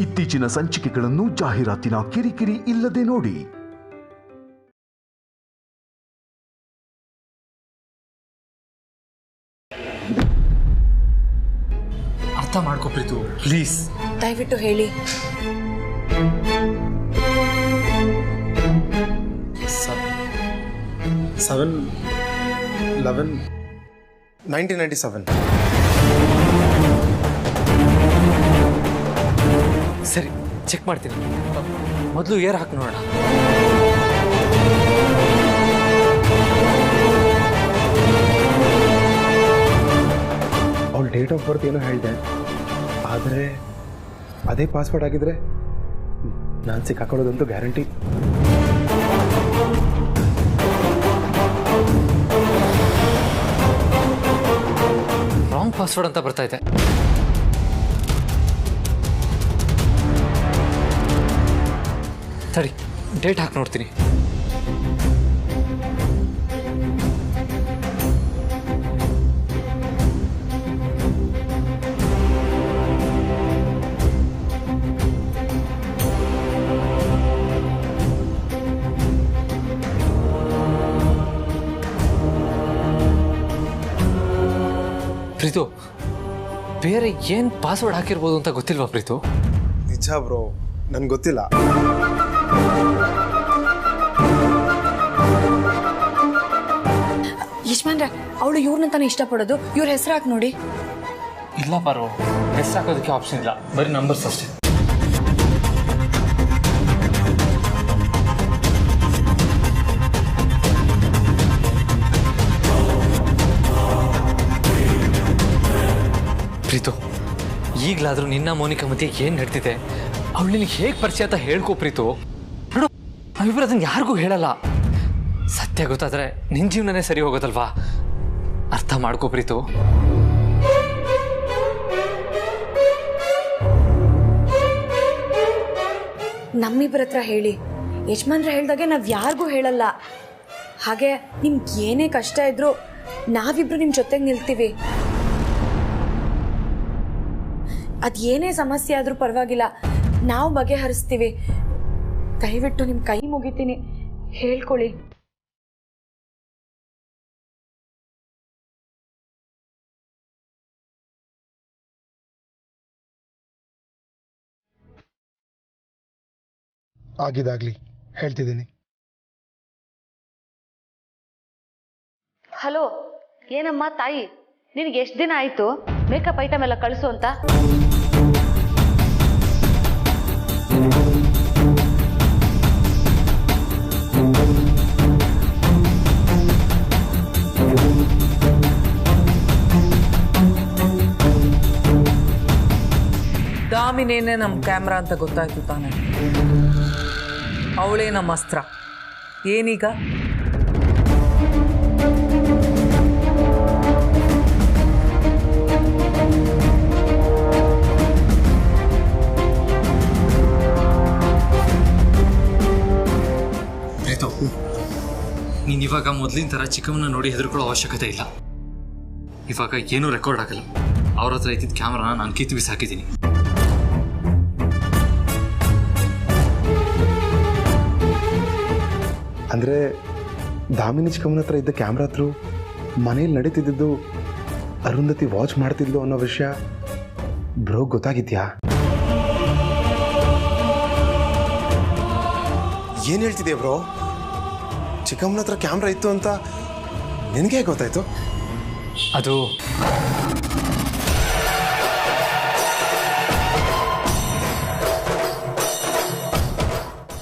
ಇತ್ತೀಚಿನ ಸಂಚಿಕೆಗಳನ್ನು ಜಾಹೀರಾತಿನ ಕಿರಿಕಿರಿ ಇಲ್ಲದೆ ನೋಡಿ. ಅರ್ಥ ಮಾಡ್ಕೋ ಪ್ರೀತು, ಪ್ಲೀಸ್ ದಯವಿಟ್ಟು ಹೇಳಿ. 7/11/1997. ಸರಿ, ಚೆಕ್ ಮಾಡ್ತೀನಿ. ಮೊದಲು ಏರ್ ಹಾಕಿ ನೋಡೋಣ. ಅವಳು ಡೇಟ್ ಆಫ್ ಬರ್ತ್ ಏನೋ ಹೇಳಿದೆ, ಆದರೆ ಅದೇ ಪಾಸ್ವರ್ಡ್ ಆಗಿದ್ರೆ ನಾನು ಸಿಕ್ಕಾಕೊಳ್ಳೋದಂತೂ ಗ್ಯಾರಂಟಿ. ರಾಂಗ್ ಪಾಸ್ವರ್ಡ್ ಅಂತ ಬರ್ತಾ ಇದೆ. ಸರಿ, ಡೇಟ್ ಹಾಕಿ ನೋಡ್ತೀನಿ. ಪ್ರೀತು, ಬೇರೆ ಏನು ಪಾಸ್ವರ್ಡ್ ಹಾಕಿರ್ಬೋದು ಅಂತ ಗೊತ್ತಿಲ್ವಾ ಪ್ರೀತು? ನಿಜ ಬ್ರೋ, ನನ್ಗೆ ಗೊತ್ತಿಲ್ಲ. ಯಜಮಾನ್ರೆ, ಅವಳು ಇವ್ರನ್ನಂತಾನೆ ಇಷ್ಟಪಡೋದು. ಇವ್ರ ಹೆಸರು ಹಾಕಿ ನೋಡಿ. ಇಲ್ಲ ಪಾರು, ಹೆಸರು ಹಾಕೋದಕ್ಕೆ ಆಪ್ಷನ್ ಇಲ್ಲ, ಬರೀ ನಂಬರ್ಸ್ ಅಷ್ಟೇ. ಪ್ರೀತು, ಈಗಲಾದರೂ ನಿನ್ನ ಮೋನಿಕಾ ಮಧ್ಯೆ ಏನು ನಡ್ತಿದೆ, ಅವಳು ನಿನಗೆ ಹೇಗೆ ಪರಿಚಯ ಅಂತ ಹೇಳ್ಕೊ ಪ್ರೀತು. ನೋಡು, ನಾವಿಬ್ಬರು ಅದನ್ನು ಯಾರಿಗೂ ಹೇಳಲ್ಲ. ಸತ್ಯ ಗೊತ್ತಾದರೆ ನಿನ್ನ ಜೀವನನೇ ಸರಿ ಹೋಗೋದಲ್ವಾ? ಅರ್ಥ ಮಾಡ್ಕೋ ಪ್ರೀತು. ನಮ್ಮಿಬ್ಬರ ಹತ್ರ ಹೇಳಿ. ಯಜಮಾನ್ರೆ ಹೇಳ್ದಾಗೆ ನಾವು ಯಾರಿಗೂ ಹೇಳಲ್ಲ. ಹಾಗೆ ನಿಮ್ಗೆ ಏನೇ ಕಷ್ಟ ಇದ್ರೂ ನಾವಿಬ್ರು ನಿಮ್ಮ ಜೊತೆಗೆ ನಿಲ್ತೀವಿ. ಅದೇನೇ ಸಮಸ್ಯೆ ಆದರೂ ಪರವಾಗಿಲ್ಲ, ನಾವು ಬಗೆಹರಿಸ್ತೀವಿ. ದಯವಿಟ್ಟು ನಿಮ್ಮ ಕೈ ಮುಗಿತೀನಿ, ಹೇಳ್ಕೊಳ್ಳಿ. ಆಗಿದಾಗ್ಲಿ ಹೇಳ್ತಿದ್ದೀನಿ. ಹಲೋ, ಏನಮ್ಮ ತಾಯಿ, ನಿನಗೆ ಎಷ್ಟು ದಿನ ಆಯಿತು ಮೇಕಪ್ ಐಟಮ್ ಎಲ್ಲ ಕಳಿಸು ಅಂತ? ದಾಮಿನೇನೆ ನಮ್ಮ ಕ್ಯಾಮ್ರಾ ಅಂತ ಗೊತ್ತಾಯ್ತು ತಾನೆ. ಅವಳೇ ನಮ್ಮ ಅಸ್ತ್ರ. ಏನೀಗ? ಪ್ರೀತು, ನೀನು ಇವಾಗ ಮೊದಲಿನ ಥರ ಚಿಕ್ಕಮ್ಮನ ನೋಡಿ ಹೆದರ್ಕೊಳ್ಳೋ ಅವಶ್ಯಕತೆ ಇಲ್ಲ. ಇವಾಗ ಏನೂ ರೆಕಾರ್ಡ್ ಆಗಲ್ಲ. ಅವ್ರ ಹತ್ರ ಇದ್ದಿದ್ದ ಕ್ಯಾಮ್ರಾನ ನಾನು ಕಿತ್ತು ಬಿಸಾಕಿದ್ದೀನಿ. ಅಂದರೆ ದಾಮಿನಿ ಚಿಕ್ಕಮ್ಮನ ಹತ್ರ ಇದ್ದ ಕ್ಯಾಮ್ರಾ ಹತ್ರ ಮನೇಲಿ ನಡೀತಿದ್ದು ಅರುಂಧತಿ ವಾಚ್ ಮಾಡ್ತಿದ್ಲು ಅನ್ನೋ ವಿಷಯ ಬ್ರೋ ಗೊತ್ತಾಗಿದ್ಯಾ? ಏನು ಹೇಳ್ತಿದ್ಯಾ ಬ್ರೋ? ಚಿಕ್ಕಮ್ಮನ ಹತ್ರ ಕ್ಯಾಮ್ರಾ ಇತ್ತು ಅಂತ ನಿನಗೆ ಗೊತ್ತಾಯ್ತು? ಅದು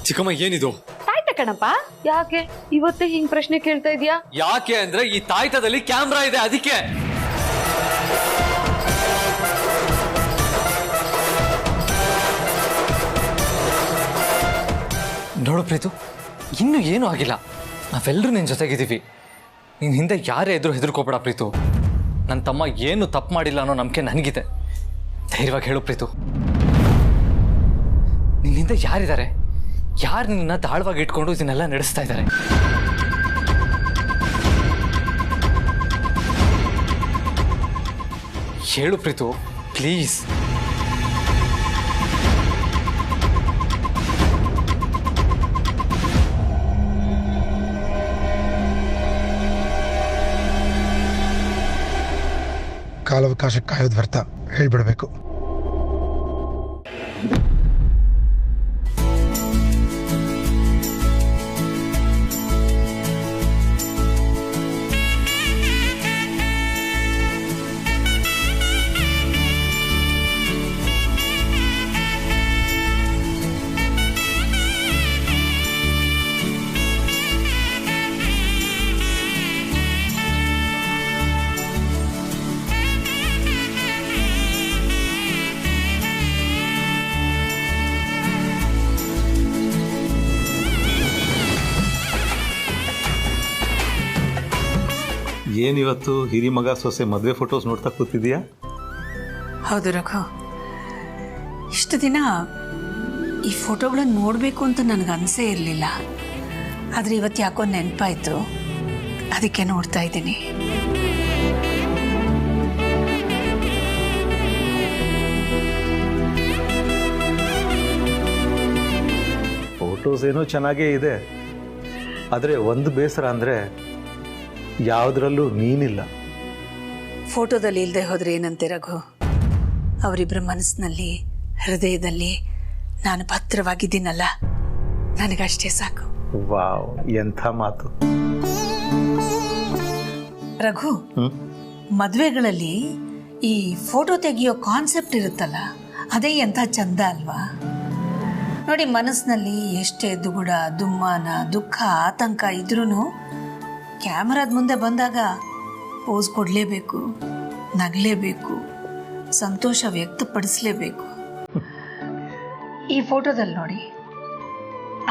ಚಿಕ್ಕಮ್ಮ, ಏನಿದು? ತಾಯ್ತ ಕಣಪ್ಪ. ಯಾಕೆ ಇವತ್ತೇ ಹಿಂಗ್ ಪ್ರಶ್ನೆ ಕೇಳ್ತಾ ಇದೀಯಾ? ಯಾಕೆ ಅಂದ್ರೆ ಈ ತಾಯ್ತದಲ್ಲಿ ಕ್ಯಾಮ್ರಾ ಇದೆ, ಅದಕ್ಕೆ. ನೋಡು ಪ್ರೀತು, ಇನ್ನೂ ಏನೂ ಆಗಿಲ್ಲ. ನಾವೆಲ್ಲರೂ ನಿನ್ನ ಜೊತೆಗಿದ್ದೀವಿ. ನಿನ್ನ ಹಿಂದೆ ಯಾರೇ ಇದ್ರೂ ಹೆದರ್ಕೋಬೇಡ ಪ್ರೀತು. ನನ್ನ ತಮ್ಮ ಏನು ತಪ್ಪು ಮಾಡಿಲ್ಲ ಅನ್ನೋ ನಂಬಿಕೆ ನನಗಿದೆ. ಧೈರ್ಯವಾಗಿ ಹೇಳು ಪ್ರೀತು. ನಿನ್ನ ಹಿಂದೆ ಯಾರಿದ್ದಾರೆ? ಯಾರು ನಿನ್ನ ದಾಳವಾಗಿ ಇಟ್ಕೊಂಡು ಇದನ್ನೆಲ್ಲ ನಡೆಸ್ತಾ ಇದ್ದಾರೆ? ಹೇಳು ಪ್ರೀತು, ಪ್ಲೀಸ್. ಕಾಲಾವಕಾಶಕ್ಕೆ ಕಾಯೋದು ವ್ಯರ್ಥ, ಹೇಳ್ಬಿಡ್ಬೇಕು. ಏನಿವತ್ತು ಹಿರಿ ಮಗ ಸೊಸೆ ಮದುವೆ ಫೋಟೋಸ್ ನೋಡ್ತಾ ಕೂತಿದ್ಯಾ? ಹೌದು ರಘು, ಇಷ್ಟು ದಿನ ಈ ಫೋಟೋಗಳನ್ನ ನೋಡಬೇಕು ಅಂತ ನನಗೆ ಅನಿಸೇ ಇರಲಿಲ್ಲ. ಆದರೆ ಇವತ್ತು ಯಾಕೋ ನೆನಪಾಯಿತು, ಅದಕ್ಕೆ ನೋಡ್ತಾ ಇದ್ದೀನಿ. ಫೋಟೋಸ್ ಏನೋ ಚೆನ್ನಾಗೇ ಇದೆ, ಆದರೆ ಒಂದು ಬೇಸರ ಅಂದರೆ ಯಾವುದರಲ್ಲೂ ನೀನಿಲ್ಲ. ಫೋಟೋದಲ್ಲಿ ಇಲ್ಲದೆ ಹೋದ್ರೆ ಏನಂತೆ ರಘು? ಅವರಿಬ್ಬರ ಮನಸ್ಸಿನಲ್ಲಿ, ಹೃದಯದಲ್ಲಿ ನಾನು ಭದ್ರವಾಗಿದ್ದೀನಲ್ಲ, ನನಗಷ್ಟೇ ಸಾಕು. ವಾವ್, ಎಂಥ ಮಾತು ರಘು. ಮದುವೆಗಳಲ್ಲಿ ಈ ಫೋಟೋ ತೆಗೆಯೋ ಕಾನ್ಸೆಪ್ಟ್ ಇರುತ್ತಲ್ಲ, ಅದೇ ಎಂಥ ಚಂದ ಅಲ್ವಾ? ನೋಡಿ, ಮನಸ್ಸಿನಲ್ಲಿ ಎಷ್ಟೇ ದುಗುಡ, ದುಮ್ಮಾನ, ದುಃಖ, ಆತಂಕ ಇದ್ರೂ ಕ್ಯಾಮರಾದ ಮುಂದೆ ಬಂದಾಗ ಪೋಸ್ ಕೊಡಲೇಬೇಕು, ನಗಲೇಬೇಕು, ಸಂತೋಷ ವ್ಯಕ್ತಪಡಿಸಲೇಬೇಕು. ಈ ಫೋಟೋದಲ್ಲಿ ನೋಡಿ,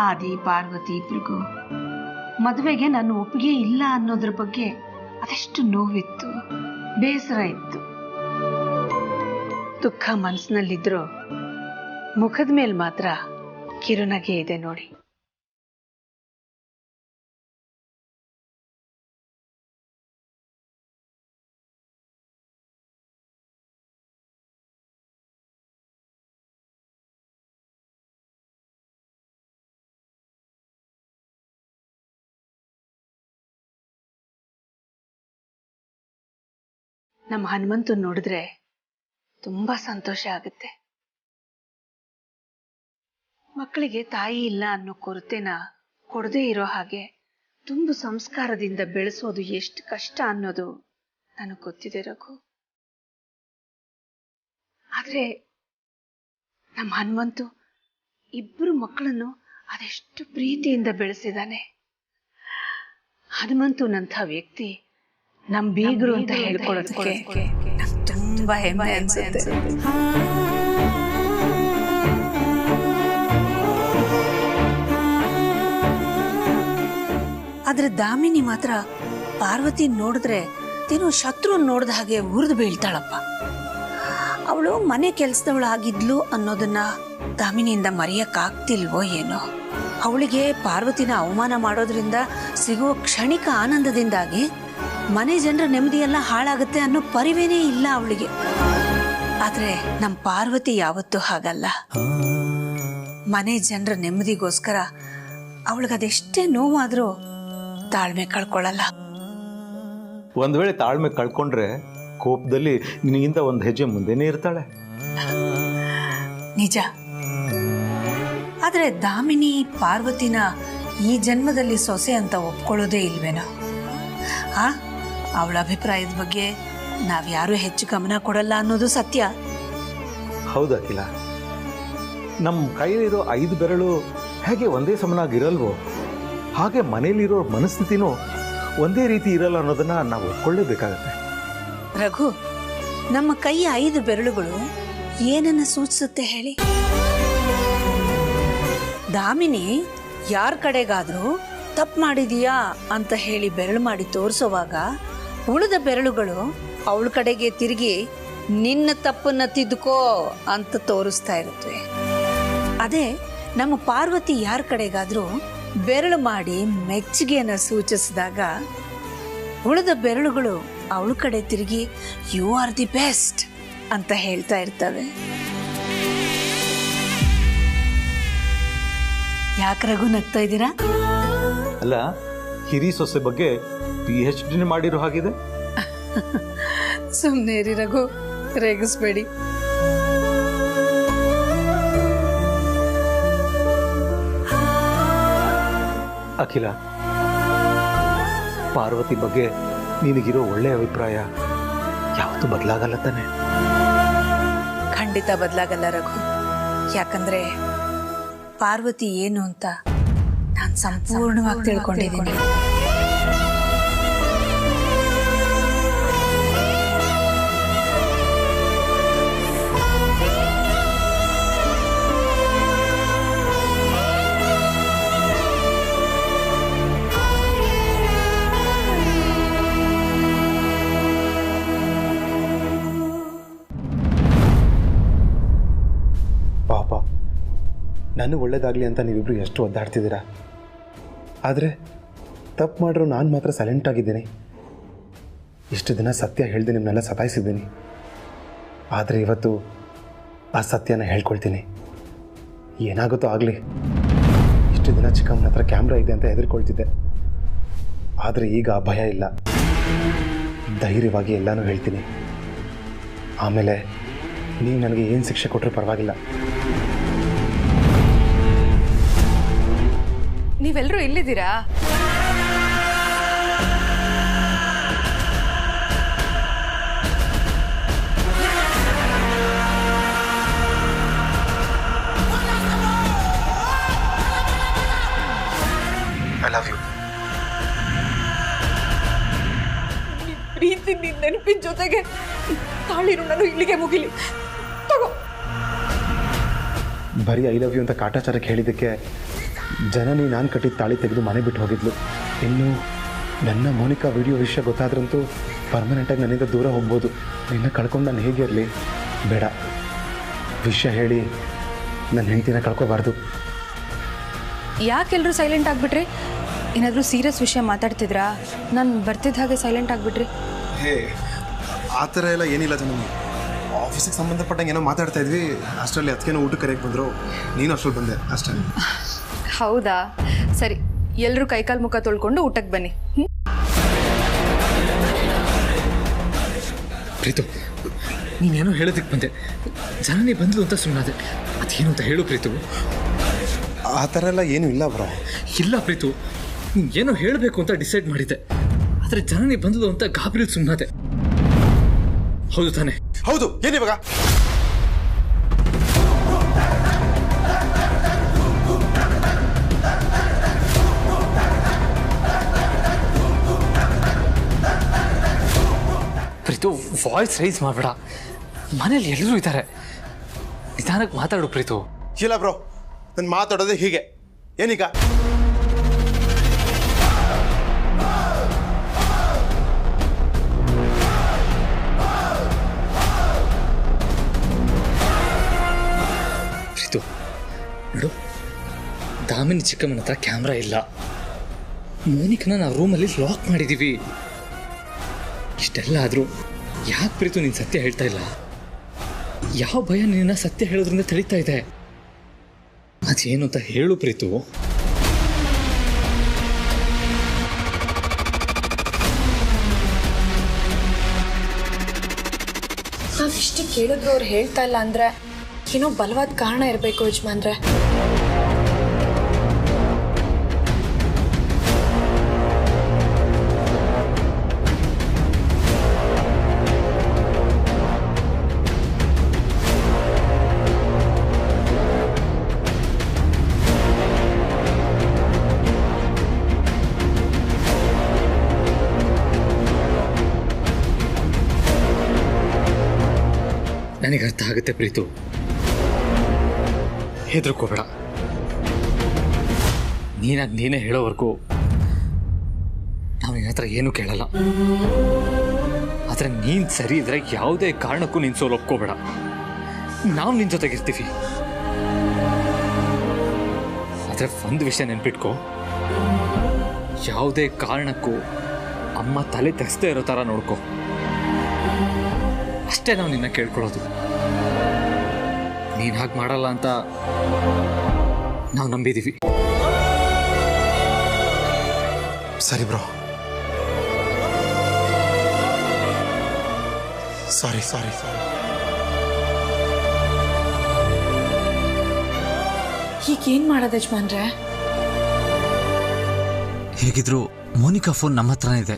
ಆದಿ ಪಾರ್ವತಿ ಇಬ್ರಿಗೂ ಮದುವೆಗೆ ನನ್ನ ಒಪ್ಪಿಗೆ ಇಲ್ಲ ಅನ್ನೋದ್ರ ಬಗ್ಗೆ ಅದೆಷ್ಟು ನೋವಿತ್ತು, ಬೇಸರ ಇತ್ತು. ದುಃಖ ಮನಸ್ಸಿನಲ್ಲಿದ್ರೂ ಮುಖದ ಮೇಲೆ ಮಾತ್ರ ಕಿರುನಗೆ ಇದೆ ನೋಡಿ. ನಮ್ಮ ಹನುಮಂತು ನೋಡಿದ್ರೆ ತುಂಬಾ ಸಂತೋಷ ಆಗುತ್ತೆ. ಮಕ್ಕಳಿಗೆ ತಾಯಿ ಇಲ್ಲ ಅನ್ನೋ ಕೊರತೆನ ಕೊಡದೇ ಇರೋ ಹಾಗೆ ತುಂಬ ಸಂಸ್ಕಾರದಿಂದ ಬೆಳೆಸೋದು ಎಷ್ಟು ಕಷ್ಟ ಅನ್ನೋದು ನನಗೆ ಗೊತ್ತಿದೆ ರಘು. ಆದ್ರೆ ನಮ್ಮ ಹನುಮಂತು ಇಬ್ಬರು ಮಕ್ಕಳನ್ನು ಅದೆಷ್ಟು ಪ್ರೀತಿಯಿಂದ ಬೆಳೆಸಿದಾನೆ. ಹನುಮಂತುನಂಥ ವ್ಯಕ್ತಿ ನಮ್ಮ ಬೀಗರು ಅಂತ ಹೇಳ್ಕೊಳ್ಳೋದಕ್ಕೆ ನಂಗೆ ತುಂಬಾ ಹೆಮ್ಮೆ ಅನ್ಸುತ್ತೆ. ಆದ್ರೆ ದಾಮಿನಿ ಮಾತ್ರ ಪಾರ್ವತಿ ನೋಡಿದ್ರೆ ತಿನ್ನು ಶತ್ರು ನೋಡಿದ ಹಾಗೆ ಉರಿದು ಬೀಳ್ತಾಳಪ್ಪ. ಅವಳು ಮನೆ ಕೆಲಸದವಳು ಆಗಿದ್ಲು ಅನ್ನೋದನ್ನ ದಾಮಿನಿಯಿಂದ ಮರೆಯಕ್ಕಾಗ್ತಿಲ್ವೋ ಏನೋ. ಅವಳಿಗೆ ಪಾರ್ವತಿನ ಅವಮಾನ ಮಾಡೋದ್ರಿಂದ ಸಿಗುವ ಕ್ಷಣಿಕ ಆನಂದದಿಂದಾಗಿ ಮನೆ ಜನರ ನೆಮ್ಮದಿಯೆಲ್ಲ ಹಾಳಾಗುತ್ತೆ ಅನ್ನೋ ಪರಿವೇನೇ ಇಲ್ಲ ಅವಳಿಗೆ. ಆದ್ರೆ ನಮ್ಮ ಪಾರ್ವತಿ ಯಾವತ್ತೂ ಹಾಗಲ್ಲ. ಮನೆ ಜನರ ನೆಮ್ಮದಿಗೋಸ್ಕರ ಅವಳಿಗದೆಷ್ಟೇ ನೋವಾದ್ರೂ ತಾಳ್ಮೆ ಕಳ್ಕೊಳ್ಳಲ್ಲ. ಒಂದ್ ವೇಳೆ ತಾಳ್ಮೆ ಕಳ್ಕೊಂಡ್ರೆ ಕೋಪದಲ್ಲಿ ನಿನಗಿಂತ ಒಂದು ಹೆಜ್ಜೆ ಮುಂದೆನೇ ಇರ್ತಾಳೆ. ನಿಜ. ಆದ್ರೆ ದಾಮಿನಿ ಪಾರ್ವತಿನ ಈ ಜನ್ಮದಲ್ಲಿ ಸೊಸೆ ಅಂತ ಒಪ್ಕೊಳ್ಳೋದೇ ಇಲ್ವೇನೋ? ಅವಳ ಅಭಿಪ್ರಾಯದ ಬಗ್ಗೆ ನಾವ್ಯಾರೂ ಹೆಚ್ಚು ಗಮನ ಕೊಡಲ್ಲ ಅನ್ನೋದು ಸತ್ಯ. ಹೌದಕ್ಕಿಲ್ಲ, ನಮ್ಮ ಕೈಲಿರೋ 5 ಬೆರಳು ಹೇಗೆ ಒಂದೇ ಸಮನಾಗಿರಲ್ವೋ ಹಾಗೆ ಮನೇಲಿರೋ ಮನಸ್ಥಿತಿನೂ ಒಂದೇ ರೀತಿ ಇರಲ್ಲ ಅನ್ನೋದನ್ನ ನಾವು ಒಪ್ಕೊಳ್ಳೇಬೇಕಾಗತ್ತೆ. ರಘು, ನಮ್ಮ ಕೈಯ 5 ಬೆರಳುಗಳು ಏನನ್ನ ಸೂಚಿಸುತ್ತೆ ಹೇಳಿ? ದಾಮಿನಿ ಯಾರ ಕಡೆಗಾದ್ರೂ ತಪ್ಪು ಮಾಡಿದೀಯಾ ಅಂತ ಹೇಳಿ ಬೆರಳು ಮಾಡಿ ತೋರಿಸುವಾಗ ಉಳಿದ ಬೆರಳುಗಳು ಅವಳ ಕಡೆಗೆ ತಿರುಗಿ ನಿನ್ನ ತಪ್ಪನ್ನ ತಿದ್ದುಕೋ ಅಂತ ತೋರಿಸ್ತಾ ಇರುತ್ತವೆ. ಅದೇ ನಮ್ಮ ಪಾರ್ವತಿ ಯಾರ ಕಡೆಗಾದ್ರೂ ಬೆರಳು ಮಾಡಿ ಮೆಚ್ಚುಗೆಯನ್ನು ಸೂಚಿಸಿದಾಗ ಉಳಿದ ಬೆರಳುಗಳು ಅವಳ ಕಡೆ ತಿರುಗಿ ಯು ಆರ್ ದಿ ಬೆಸ್ಟ್ ಅಂತ ಹೇಳ್ತಾ ಇರ್ತವೆ. ಯಾಕೆ ರಘು ನಗ್ತಾ ಇದ್ದೀರಾ? ಅಲ್ಲ, ಹಿರಿ ಸೊಸೆ ಬಗ್ಗೆ PhD ಮಾಡಿರೋ ಹಾಗಿದೆ. ಸುಮ್ಮನೆ ರೀ ರಘು, ರೇಗಿಸ್ಬೇಡಿ. ಅಖಿಲ, ಪಾರ್ವತಿ ಬಗ್ಗೆ ನಿನಗಿರೋ ಒಳ್ಳೆಯ ಅಭಿಪ್ರಾಯ ಯಾವತ್ತೂ ಬದಲಾಗಲ್ಲ ತಾನೆ? ಖಂಡಿತ ಬದಲಾಗಲ್ಲ ರಘು. ಯಾಕಂದ್ರೆ ಪಾರ್ವತಿ ಏನು ಅಂತ ನಾನು ಸಂಪೂರ್ಣವಾಗಿ ತಿಳ್ಕೊಂಡಿದ್ದೀನಿ. ಪಾಪ, ನನಗೆ ಒಳ್ಳೇದಾಗಲಿ ಅಂತ ನೀವಿಬ್ಬರು ಎಷ್ಟು ಒದ್ದಾಡ್ತಿದ್ದೀರಾ. ಆದರೆ ತಪ್ಪು ಮಾಡಿರೋ ನಾನು ಮಾತ್ರ ಸೈಲೆಂಟ್ ಆಗಿದ್ದೀನಿ. ಇಷ್ಟು ದಿನ ಸತ್ಯ ಹೇಳ್ದೆ ನಿಮ್ಮನ್ನೆಲ್ಲ ಸತಾಯಿಸಿದ್ದೀನಿ. ಆದರೆ ಇವತ್ತು ಆ ಸತ್ಯನ ಹೇಳ್ಕೊಳ್ತೀನಿ. ಏನಾಗುತ್ತೋ ಆಗಲಿ. ಇಷ್ಟು ದಿನ ಚಿಕ್ಕಮ್ಮನ ಹತ್ರ ಕ್ಯಾಮ್ರಾ ಇದೆ ಅಂತ ಹೆದರ್ಕೊಳ್ತಿದ್ದೆ. ಆದರೆ ಈಗ ಆ ಭಯ ಇಲ್ಲ. ಧೈರ್ಯವಾಗಿ ಎಲ್ಲನೂ ಹೇಳ್ತೀನಿ. ಆಮೇಲೆ ನೀವು ನನಗೆ ಏನು ಶಿಕ್ಷೆ ಕೊಟ್ಟರೂ ಪರವಾಗಿಲ್ಲ. ನೀವೆಲ್ಲರೂ ಇಲ್ಲಿದ್ದೀರಾ? I love you. ಪ್ರೀತಿ ನಿನ್ನ ನೆನಪಿನ ಜೊತೆಗೆ ತಾಳಿರು ನಾನು ಇಲ್ಲಿಗೆ ಮುಗಿಲಿ. ತಗೋ. ಬರೀ ಐ ಲವ್ ಯು ಅಂತ ಕಾಟಾಚಾರಕ್ಕೆ ಹೇಳಿದ್ದಕ್ಕೆ ಜನನಿ ನಾನು ಕಟ್ಟಿದ ತಾಳಿ ತೆಗೆದು ಮನೆ ಬಿಟ್ಟು ಹೋಗಿದ್ಲು. ಇನ್ನು ನನ್ನ ಮೋನಿಕಾ ವಿಡಿಯೋ ವಿಷಯ ಗೊತ್ತಾದ್ರಂತೂ ಪರ್ಮನೆಂಟಾಗಿ ನನ್ನಿಂದ ದೂರ ಹೋಗ್ಬೋದು. ನಿನ್ನ ಕಳ್ಕೊಂಡು ನಾನು ಹೇಗಿರಲಿ? ಬೇಡ, ವಿಷಯ ಹೇಳಿ ನನ್ನ ಹೆಂಡತಿನ ಕಳ್ಕೊಬಾರ್ದು. ಯಾಕೆಲ್ಲರೂ ಸೈಲೆಂಟ್ ಆಗಿಬಿಟ್ರಿ? ಏನಾದರೂ ಸೀರಿಯಸ್ ವಿಷಯ ಮಾತಾಡ್ತಿದ್ರಾ? ನಾನು ಬರ್ತಿದ್ದ ಹಾಗೆ ಸೈಲೆಂಟ್ ಆಗಿಬಿಟ್ರಿ. ಹೇ, ಆ ಥರ ಎಲ್ಲ ಏನಿಲ್ಲ ಜನನಿ. ಆಫೀಸಿಗೆ ಸಂಬಂಧಪಟ್ಟಂಗೆ ಏನೋ ಮಾತಾಡ್ತಾ ಇದ್ವಿ. ಅಷ್ಟರಲ್ಲಿ ಅದಕ್ಕೇನೋ ಊಟ ಕರೆಯಕ್ಕೆ ಬಂದರು. ನೀನು ಅಷ್ಟರಲ್ಲಿ ಬಂದೆ ಅಷ್ಟೇ. ಹೌದಾ? ಸರಿ, ಎಲ್ಲರೂ ಕೈಕಾಲು ಮುಖ ತೊಳ್ಕೊಂಡು ಊಟಕ್ಕೆ ಬನ್ನಿ. ಪ್ರೀತು, ನೀನೇನೋ ಹೇಳೋದಕ್ಕೆ ಬಂದೆ. ಜನನಿ ಬಂದ್ಲು ಅಂತ ಸುಮ್ಮನಾದೆ. ಅದೇನು ಅಂತ ಹೇಳು ಪ್ರೀತು. ಆ ಥರ ಎಲ್ಲ ಏನೂ ಇಲ್ಲ ಬ್ರೋ. ಇಲ್ಲ ಪ್ರೀತು, ನೀನು ಏನೋ ಹೇಳಬೇಕು ಅಂತ ಡಿಸೈಡ್ ಮಾಡಿದ್ದೆ. ಆದರೆ ಜನನಿ ಬಂದ್ಲು ಅಂತ ಗಾಬರಿಲಿ ಸುಮ್ಮನಾದೆ. ಹೌದು ತಾನೆ? ಹೌದು. ಏನಿವಾಗ? ಪ್ರೀತು, ವಾಯ್ಸ್ ರೈಸ್ ಮಾಡಬೇಡ. ಮನೇಲಿ ಎಲ್ಲರೂ ಇದ್ದಾರೆ. ನಿಧಾನಕ್ಕೆ ಮಾತಾಡು ಪ್ರೀತು. ಇಲ್ಲ ಬ್ರೋ, ನಾನು ಮಾತಾಡೋದೇ ಹೀಗೆ. ಏನೀಗ? ಪ್ರೀತು ನೋಡು, ದಾಮಿನಿ ಚಿಕ್ಕಮ್ಮನ ಹತ್ರ ಕ್ಯಾಮ್ರಾ ಇಲ್ಲ. ಮೋನಿಕನ ನಾವು ರೂಮಲ್ಲಿ ಲಾಕ್ ಮಾಡಿದ್ದೀವಿ. ಇಷ್ಟೆಲ್ಲ ಆದರೂ ಯಾಕೆ ಪ್ರೀತು ನೀನು ಸತ್ಯ ಹೇಳ್ತಾ ಇಲ್ಲ? ಯಾವ ಭಯ ನಿನ್ನ ಸತ್ಯ ಹೇಳೋದ್ರಿಂದ ತಿಳಿತಾ ಇದೆ? ಅದೇನು ಅಂತ ಹೇಳು ಪ್ರೀತು. ನಾವಿಷ್ಟು ಕೇಳಿದ್ರು ಅವ್ರು ಹೇಳ್ತಾ ಇಲ್ಲ ಅಂದರೆ ಏನೋ ಬಲವಾದ ಕಾರಣ ಇರಬೇಕು ಯಜಮಾನ್ರೆ. ನನಗೆ ಅರ್ಥ ಆಗುತ್ತೆ ಪ್ರೀತು, ಹೆದರ್ಕೋಬೇಡ. ನೀನೇ ಹೇಳೋವರೆಗೂ ನಾವು ನಿನ್ನ ಹತ್ರ ಏನೂ ಕೇಳಲ್ಲ. ಆದರೆ ನೀನು ಸರಿ ಇದ್ರೆ ಯಾವುದೇ ಕಾರಣಕ್ಕೂ ನೀನು ಸೋಲು ಒಪ್ಕೋಬೇಡ. ನಾವು ನಿನ್ನ ಜೊತೆಗಿರ್ತೀವಿ. ಆದರೆ ಒಂದು ವಿಷಯ ನೆನ್ಪಿಟ್ಕೋ, ಯಾವುದೇ ಕಾರಣಕ್ಕೂ ಅಮ್ಮ ತಲೆ ತೆಗೆಸ್ದೇ ಇರೋ ಥರ ನೋಡ್ಕೋ. ಅಷ್ಟೇ ನಾವು ನಿನ್ನ ಕೇಳ್ಕೊಳ್ಳೋದು. ನೀನು ಹಾಗೆ ಮಾಡಲ್ಲ ಅಂತ ನಾವು ನಂಬಿದ್ದೀವಿ. ಸರಿ ಬ್ರೋ. ಸಾರಿ ಈಗ ಏನು ಮಾಡೋದು ಯಜಮಾನ್ರೆ? ಹೇಗಿದ್ರು ಮೋನಿಕಾ ಫೋನ್ ನಮ್ಮ ಹತ್ರನೇ ಇದೆ.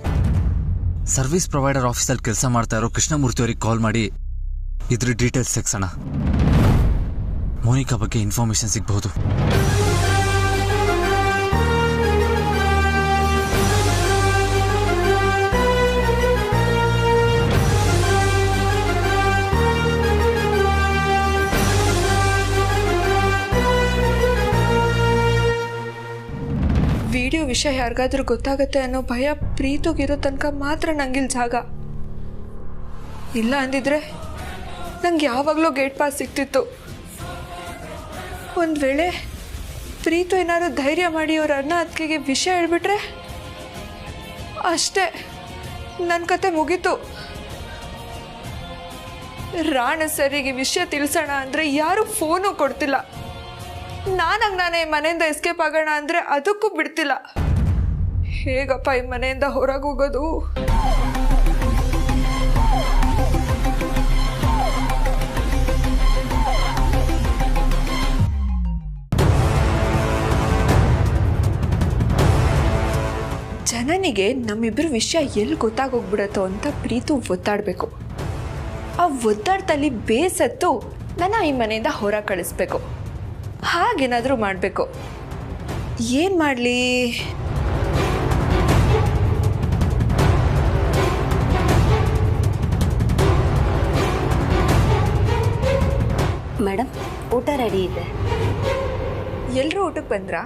ಸರ್ವಿಸ್ ಪ್ರೊವೈಡರ್ ಆಫೀಸಲ್ಲಿ ಕೆಲಸ ಮಾಡ್ತಾ ಇರೋ ಕೃಷ್ಣಮೂರ್ತಿ ಅವ್ರಿಗೆ ಕಾಲ್ ಮಾಡಿ ಇದ್ರ ಡೀಟೇಲ್ಸ್ ತೆಗ್ಸೋಣ. ಮೋನಿಕಾ ಬಗ್ಗೆ ಇನ್ಫಾರ್ಮೇಶನ್ ಸಿಗಬಹುದು. ವಿಡಿಯೋ ವಿಷಯ ಯಾರಿಗಾದ್ರೂ ಗೊತ್ತಾಗತ್ತೆ ಅನ್ನೋ ಭಯ ಪ್ರೀತೋಗಿರೋ ತನಕ ಮಾತ್ರ ನಂಗಿಲ್ಲಿ ಜಾಗ. ಇಲ್ಲ ಅಂದಿದ್ರೆ ನಂಗೆ ಯಾವಾಗಲೂ ಗೇಟ್ ಪಾಸ್ ಸಿಗ್ತಿತ್ತು. ಒಂದು ವೇಳೆ ಪ್ರೀತು ಏನಾದ್ರು ಧೈರ್ಯ ಮಾಡಿ ಅವ್ರ ಅಣ್ಣ ಅದಕ್ಕೆ ವಿಷಯ ಹೇಳ್ಬಿಟ್ರೆ ಅಷ್ಟೇ, ನನ್ನ ಕತೆ ಮುಗೀತು. ರಾಣ ಸರಿಗೆ ವಿಷಯ ತಿಳಿಸೋಣ ಅಂದರೆ ಯಾರೂ ಫೋನು ಕೊಡ್ತಿಲ್ಲ. ನಾನೇ ಮನೆಯಿಂದ ಎಸ್ಕೇಪ್ ಆಗೋಣ ಅಂದರೆ ಅದಕ್ಕೂ ಬಿಡ್ತಿಲ್ಲ. ಹೇಗಪ್ಪ ಈ ಮನೆಯಿಂದ ಹೊರಗೆ ಹೋಗೋದು? ಜನನಿಗೆ ನಮ್ಮಿಬ್ಬರ ವಿಷಯ ಎಲ್ಲಿ ಗೊತ್ತಾಗೋಗ್ಬಿಡತ್ತೋ ಅಂತ ಪ್ರೀತು ಒದ್ದಾಡಬೇಕು. ಆ ಒದ್ದಾಡ್ದಲ್ಲಿ ಬೇಸತ್ತು ನನ್ನ ಈ ಮನೆಯಿಂದ ಹೊರ ಕಳಿಸ್ಬೇಕು. ಹಾಗೇನಾದರೂ ಮಾಡಬೇಕು. ಏನು ಮಾಡಲಿ? ಮೇಡಮ್, ಊಟ ರೆಡಿ ಇದೆ. ಎಲ್ಲರೂ ಊಟಕ್ಕೆ ಬಂದ್ರಾ?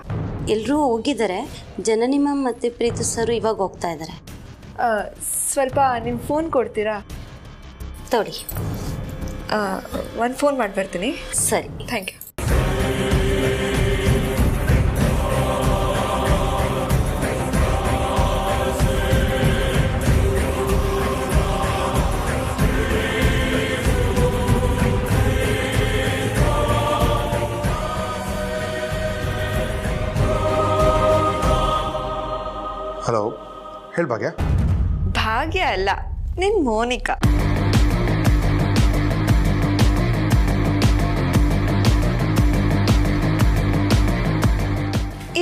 ಎಲ್ಲರೂ ಹೋಗಿದ್ದಾರೆ. ಜನನಿ ಮ್ಯಾಮ್ ಮತ್ತು ಪ್ರೀತು ಸರ್ ಇವಾಗ ಹೋಗ್ತಾ ಇದ್ದಾರೆ. ಸ್ವಲ್ಪ ನಿಮ್ಮ ಫೋನ್ ಕೊಡ್ತೀರಾ? ತೋಡಿ. ಒಂದು ಫೋನ್ ಮಾಡಿ ಬರ್ತೀನಿ. ಸರಿ, ಥ್ಯಾಂಕ್ ಯು. ಹಲೋ, ಹೇಳಿ ಭಾಗ್ಯ. ಭಾಗ್ಯ ಅಲ್ಲ, ನಿನ್ನ ಮೋನಿಕಾ.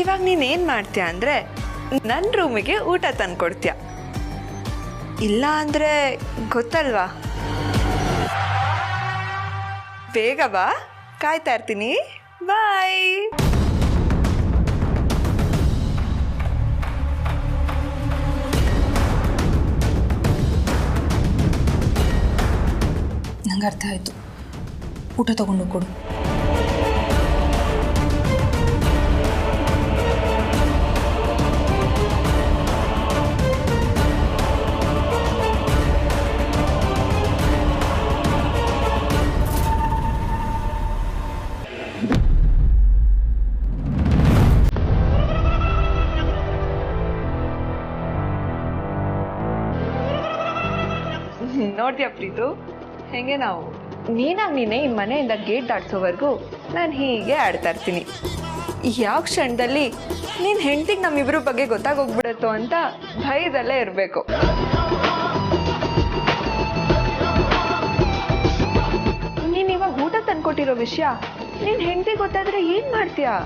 ಇವಾಗ ನೀನೇನು ಮಾಡ್ತೀಯ ಅಂದರೆ ನನ್ನ ರೂಮಿಗೆ ಊಟ ತಂದ್ಕೊಡ್ತೀಯ. ಇಲ್ಲ ಅಂದರೆ ಗೊತ್ತಲ್ವಾ? ಬೇಗ ಬಾ, ಕಾಯ್ತಾ ಇರ್ತೀನಿ. ಬಾಯ್. ನಂಗೆ ಅರ್ಥ ಆಯಿತು. ಊಟ ತಗೊಂಡು ಕೊಡು. ನೋಡ್ತೀಯ ಪ್ರೀತು, ಹೆಂಗೆ ನಾವು ನೀನೇ ಈ ಮನೆಯಿಂದ ಗೇಟ್ ದಾಟ್ಸೋವರೆಗೂ ನಾನು ಹೀಗೆ ಆಡ್ತಾ ಇರ್ತೀನಿ. ಯಾವ ಕ್ಷಣದಲ್ಲಿ ನೀನು ಹೆಂಡತಿಗೆ ನಮ್ಮಿಬ್ಬರ ಬಗ್ಗೆ ಗೊತ್ತಾಗೋಗ್ಬಿಡತ್ತೋ ಅಂತ ಭಯದಲ್ಲೇ ಇರಬೇಕು. ನೀನು ಇವಾಗ ಊಟ ತಂದ್ಕೊಟ್ಟಿರೋ ವಿಷಯ ನಿನ್ನ ಹೆಂಡತಿ ಗೊತ್ತಾದ್ರೆ ಏನು ಮಾಡ್ತೀಯಾ?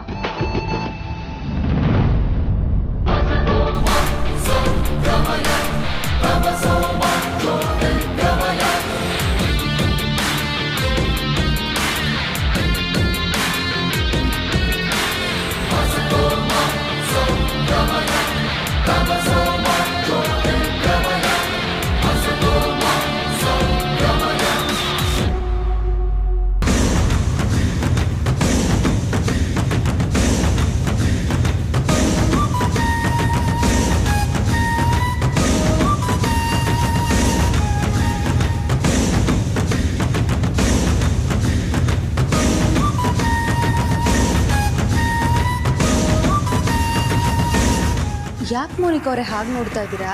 ಯಾಕೆ ಮೋನಿಕಾ ಅವರೇ ಹಾಗೆ ನೋಡ್ತಾ ಇದ್ದೀರಾ?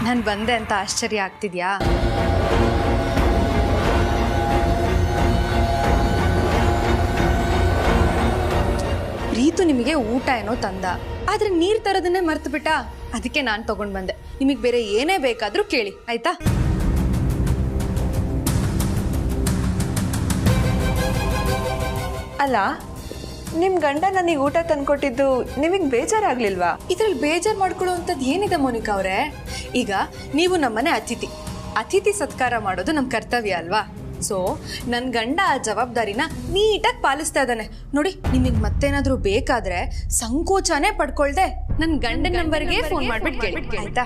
ನಾನು ಬಂದೆ ಅಂತ ಆಶ್ಚರ್ಯ ಆಗ್ತಿದ್ಯಾ? ಪ್ರೀತು ನಿಮಗೆ ಊಟ ಏನೋ ತಂದ, ಆದರೆ ನೀರು ತರೋದನ್ನೇ ಮರ್ತು ಬಿಟ್ಟ. ಅದಕ್ಕೆ ನಾನು ತಗೊಂಡು ಬಂದೆ. ನಿಮಗೆ ಬೇರೆ ಏನೇ ಬೇಕಾದರೂ ಕೇಳಿ, ಆಯ್ತಾ? ಅಲ್ಲ ನಿಮ್ಮ ಗಂಡ ನನಗೆ ಊಟ ತಂದ್ಕೊಟ್ಟಿದ್ದು ನಿಮಗೆ ಬೇಜಾರಾಗ್ಲಿಲ್ವಾ? ಇದ್ರಲ್ಲಿ ಬೇಜಾರು ಮಾಡ್ಕೊಳ್ಳೋ ಅಂಥದ್ದು ಏನಿದೆ ಮೋನಿಕಾ ಅವರೇ? ಈಗ ನೀವು ನಮ್ಮನೆ ಅತಿಥಿ ಸತ್ಕಾರ ಮಾಡೋದು ನಮ್ಮ ಕರ್ತವ್ಯ ಅಲ್ವಾ? ಸೊ ನನ್ನ ಗಂಡ ಆ ಜವಾಬ್ದಾರಿನ ನೀಟಾಗಿ ಪಾಲಿಸ್ತಾ ಇದ್ದಾನೆ ನೋಡಿ. ನಿಮಗೆ ಮತ್ತೇನಾದರೂ ಬೇಕಾದ್ರೆ ಸಂಕೋಚನೇ ಪಡ್ಕೊಳ್ದೆ ನನ್ನ ಗಂಡನ ನಂಬರ್ಗೆ ಫೋನ್ ಮಾಡ್ಬಿಟ್ಟು ಕೇಳಿ ಆಯ್ತಾ?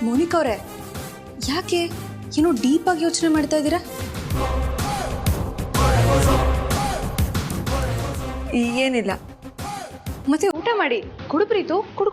ಮೋನಿಕಾ ಅವರೇ, ಯಾಕೆ ಏನೋ ಡೀಪ್ ಆಗಿ ಯೋಚನೆ ಮಾಡ್ತಾ ಇದ್ದೀರಾ? ಏನಿಲ್ಲ. ಮತ್ತೆ ಊಟ ಮಾಡಿ. ಕುಡು ಪ್ರೀತು, ಕುಡು.